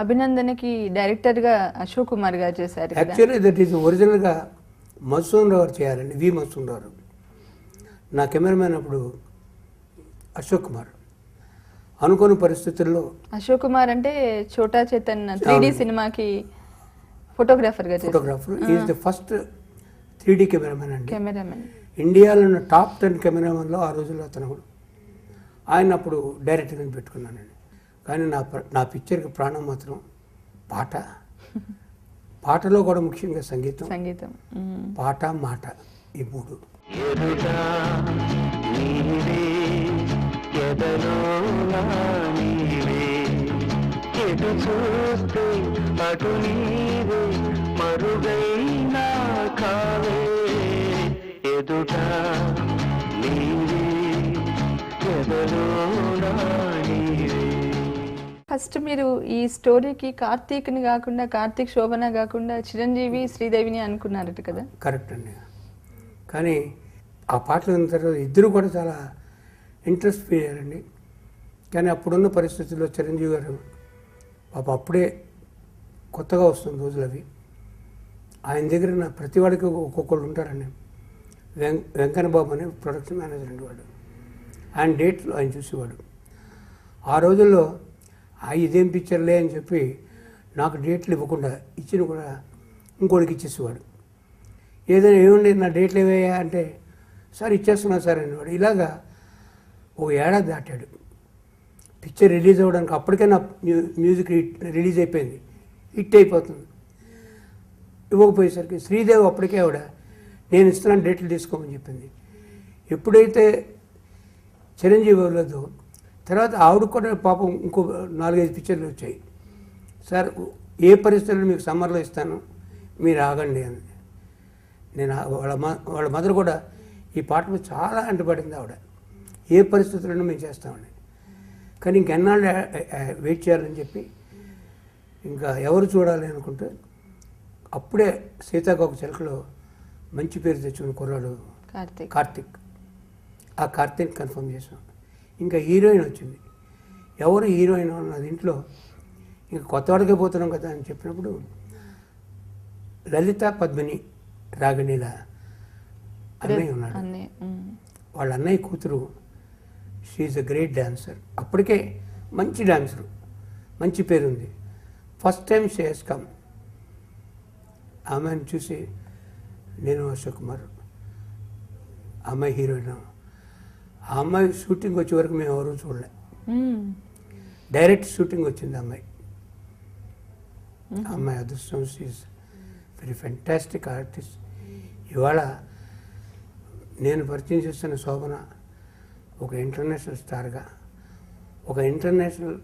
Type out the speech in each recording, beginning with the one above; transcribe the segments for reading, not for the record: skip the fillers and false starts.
అభినందనకి డైరెక్టర్గా అశోక్ కుమార్ గారు చేశారు. యాక్చువల్లీ దట్ ఈస్ ఒరిజినల్గా మధుసూదన్ రావు చేయాలండి, వి మధుసూదన్ రావు. నా కెమెరామెన్ అప్పుడు అశోక్ కుమార్. అనుకోని పరిస్థితుల్లో అశోక్ కుమార్ అంటే చోటా చైతన్ 3D సినిమాకి photographer is the first 3D cameraman అండి. కెమెరామెన్ ఇండియాలో ఉన్న టాప్ 10 కెమెరామెన్లో ఆ రోజుల్లో అతను కూడా. ఆయన అప్పుడు డైరెక్టర్గా పెట్టుకున్నానండి. కానీ నా పిక్చర్కి ప్రాణం మాత్రం పాటలో కూడా ముఖ్యంగా సంగీతం, పాట మాట, ఈ మూడు. ఫస్ట్ మీరు ఈ స్టోరీకి కార్తీక్ని కాకుండా, కార్తీక్ శోభన కాకుండా చిరంజీవి శ్రీదేవిని అనుకున్నారట కదా? కరెక్ట్ అండి. కానీ ఆ పాటలు విన్న తర్వాత ఇద్దరు కూడా చాలా ఇంట్రెస్ట్ పోయారండి. కానీ అప్పుడున్న పరిస్థితుల్లో చిరంజీవి గారు పాప అప్పుడే కొత్తగా వస్తుంది రోజులు అవి. ఆయన దగ్గర నా ప్రతి వాడికి ఒక్కొక్కళ్ళు ఉంటారండి. వెంకన్న బాబు అని ప్రొడక్షన్ మేనేజర్ అండి వాడు. ఆయన డేట్లు ఆయన చూసేవాడు. ఆ రోజుల్లో ఇదేం పిక్చర్లే అని చెప్పి నాకు డేట్లు ఇవ్వకుండా ఇచ్చిన కూడా ఇంకోటికి ఇచ్చేసేవాడు. ఏదైనా ఏముంది నా డేట్లు ఏవయ్యా అంటే, సార్ ఇచ్చేస్తున్నా సార్ అనేవాడు. ఇలాగా ఒక ఏడాది దాటాడు. పిక్చర్ రిలీజ్ అవ్వడానికి అప్పటికే నా మ్యూజిక్ రిలీజ్ అయిపోయింది, హిట్ అయిపోతుంది. ఇవ్వకపోయేసరికి శ్రీదేవి అప్పటికే ఆవిడ నేను ఇస్తున్నాను డేట్లు తీసుకోమని చెప్పింది. ఎప్పుడైతే చిరంజీవి ఇవ్వలేదో తర్వాత ఆవిడ కూడా పాపం ఇంకో 4-5 పిక్చర్లు వచ్చాయి. సార్ ఏ పరిస్థితుల్లో మీకు సమ్మర్లో ఇస్తాను, మీరు ఆగండి అని. నేను వాళ్ళ మదర్ కూడా ఈ పాట మీద చాలా అంటపడింది ఆవిడ. ఏ పరిస్థితుల్లో మేము చేస్తామని. కానీ ఇంకెన్నాళ్ళు వెయిట్ చేయాలని చెప్పి ఇంకా ఎవరు చూడాలి అనుకుంటే అప్పుడే సీతాకోక చిలకలో మంచి పేరు తెచ్చుకున్న కుర్రాడు కార్తీక్. ఆ కార్తీక్ కన్ఫర్మ్ చేసాం. ఇంకా హీరోయిన్ వచ్చింది. ఎవరు హీరోయిన్ అన్న దీంట్లో ఇంకా కొత్తవాడికే పోతున్నాం కదా అని చెప్పినప్పుడు లలిత పద్మిని రాగిణీల అన్నయ్య ఉన్నాడు. వాళ్ళ అన్నయ్య కూతురు షీఈ్ అ గ్రేట్ డాన్సర్. అప్పటికే మంచి డాన్సరు, మంచి పేరుంది. First time she has come. ఆమెను చూసి నేను అశోక్ కుమార్, అమ్మాయి హీరోయిన్. ఆ అమ్మాయి షూటింగ్ వచ్చే వరకు మేము ఎవరూ చూడలే. డైరెక్ట్ షూటింగ్ వచ్చింది అమ్మాయి. అమ్మాయి అదృష్టం. She very fantastic artist. ఇవాళ నేను పరిచయం చేస్తున్న శోభన ఒక ఇంటర్నేషనల్ స్టార్గా, ఒక ఇంటర్నేషనల్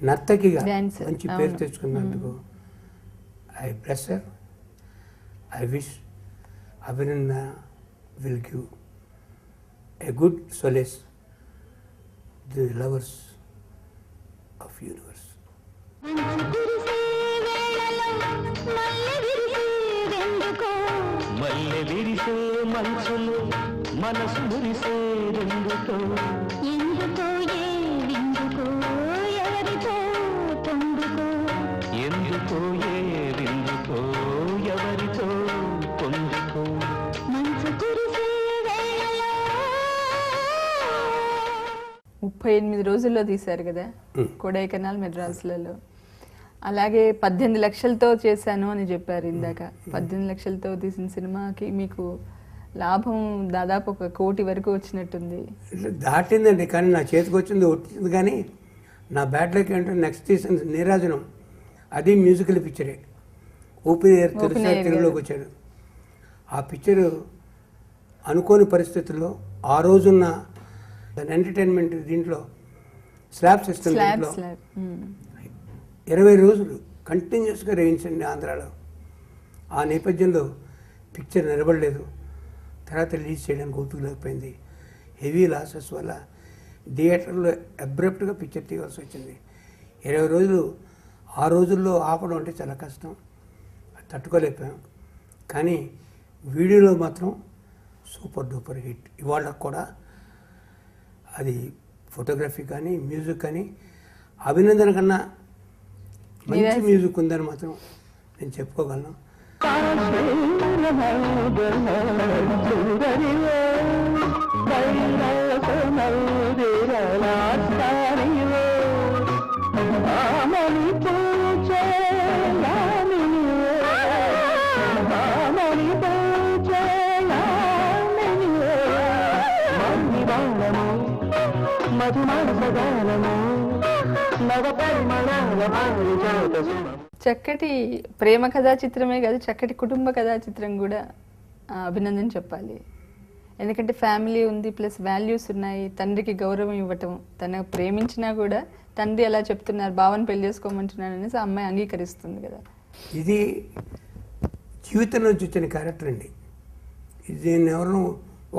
నర్తకిగా మంచి పేరు తెచ్చుకున్నందుకు I bless her. I wish Abhinandana will give a good solace to the lovers of universe. మల్లె విరిసే మనసులో మనసు మురిసే రెండుతో ఎందుకో ఎందుకో ఎవరితో పొందుకో ఎందుకో ఎందుకో ఎవరితో పొందుకో మనసు కురిసే 38 రోజుల్లో తీశారు కదా కొడైకెనాల్, మెడ్రాస్లలో. అలాగే 18 లక్షలతో చేశాను అని చెప్పారు ఇందాక. 18 లక్షలతో తీసిన సినిమాకి మీకు లాభం దాదాపు 1 కోటి వరకు వచ్చినట్టుంది. దాటిందండి. కానీ నా చేతికి వచ్చింది కానీ నా బ్యాడ్ లక్ ఏంటంటే నెక్స్ట్ తీసిన నీరాజనం అది మ్యూజికల్ పిక్చరే. ఓపెన్ ఎయిర్ తెలుగులోకి వచ్చాడు. ఆ పిక్చరు అనుకోని పరిస్థితుల్లో ఆ రోజున్న ఎంటర్టైన్మెంట్ దీంట్లో స్లాబ్ సిస్టమ్ దీంట్లో 20 రోజులు కంటిన్యూస్గా వేయించండి ఆంధ్రాలో. ఆ నేపథ్యంలో పిక్చర్ నిలబడలేదు. తర్వాత రిలీజ్ చేయడానికి ఓపిక లేకపోయింది. హెవీ లాసెస్ వల్ల థియేటర్లో అబ్రప్ట్గా పిక్చర్ తీయవలసి వచ్చింది. 20 రోజులు ఆ రోజుల్లో ఆపడం అంటే చాలా కష్టం, అది తట్టుకోలేకపోయాం. కానీ వీడియోలో మాత్రం సూపర్ డూపర్ హిట్. ఇవాళ కూడా అది ఫోటోగ్రఫీ కానీ మ్యూజిక్ కానీ అభినందన కన్నా మంచి మ్యూజిక్ ఉందని మాత్రం నేను చెప్పుకోగలను. చక్కటి ప్రేమ కథా చిత్రమే కాదు, చక్కటి కుటుంబ కథా చిత్రం కూడా అభినందన చెప్పాలి. ఎందుకంటే ఫ్యామిలీ ఉంది, ప్లస్ వాల్యూస్ ఉన్నాయి, తండ్రికి గౌరవం ఇవ్వటం, తన ప్రేమించినా కూడా తండ్రి ఎలా చెప్తున్నారు, బావని పెళ్లి చేసుకోమంటున్నాను అనేసి ఆ అమ్మాయి అంగీకరిస్తుంది కదా. ఇది జీవితం నుంచి వచ్చిన క్యారెక్టర్ అండి. ఇది నేను ఎవరు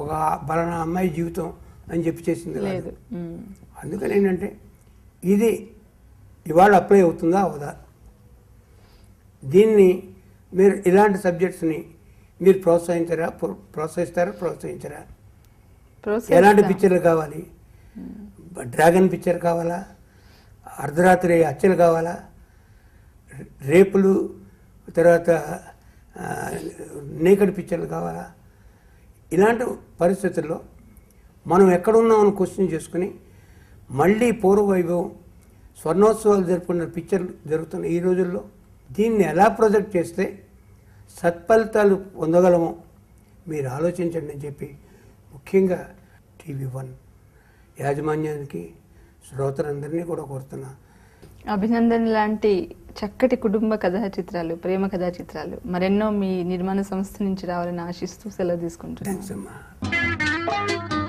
ఒక బలన అమ్మాయి జీవితం అని చెప్పి చేసింది లేదు. అందుకని ఏంటంటే ఇది ఇవాళ అప్లై అవుతుందా అవదా, దీన్ని మీరు ఇలాంటి సబ్జెక్ట్స్ని మీరు ప్రోత్సహించరా? ఎలాంటి పిక్చర్లు కావాలి? డ్రాగన్ పిక్చర్ కావాలా, అర్ధరాత్రి హత్యలు కావాలా, రేపులు, తర్వాత నేకడ్ పిక్చర్లు కావాలా? ఇలాంటి పరిస్థితుల్లో మనం ఎక్కడున్నామని క్వశ్చన్ చేసుకుని మళ్ళీ పూర్వ వైభవం స్వర్ణోత్సవాలు జరుపుకున్న పిక్చర్లు జరుగుతున్న ఈ రోజుల్లో దీన్ని ఎలా ప్రొజెక్ట్ చేస్తే సత్ఫలితాలు పొందగలమో మీరు ఆలోచించండి అని చెప్పి ముఖ్యంగా TV1 యాజమాన్యానికి, శ్రోతలందరినీ కూడా కోరుతున్నా. అభినందన్ లాంటి చక్కటి కుటుంబ కథా చిత్రాలు, ప్రేమ కథా చిత్రాలు మరెన్నో మీ నిర్మాణ సంస్థ నుంచి రావాలని ఆశిస్తూ సెలవు తీసుకుంటున్నాను. థ్యాంక్స్ అమ్మా.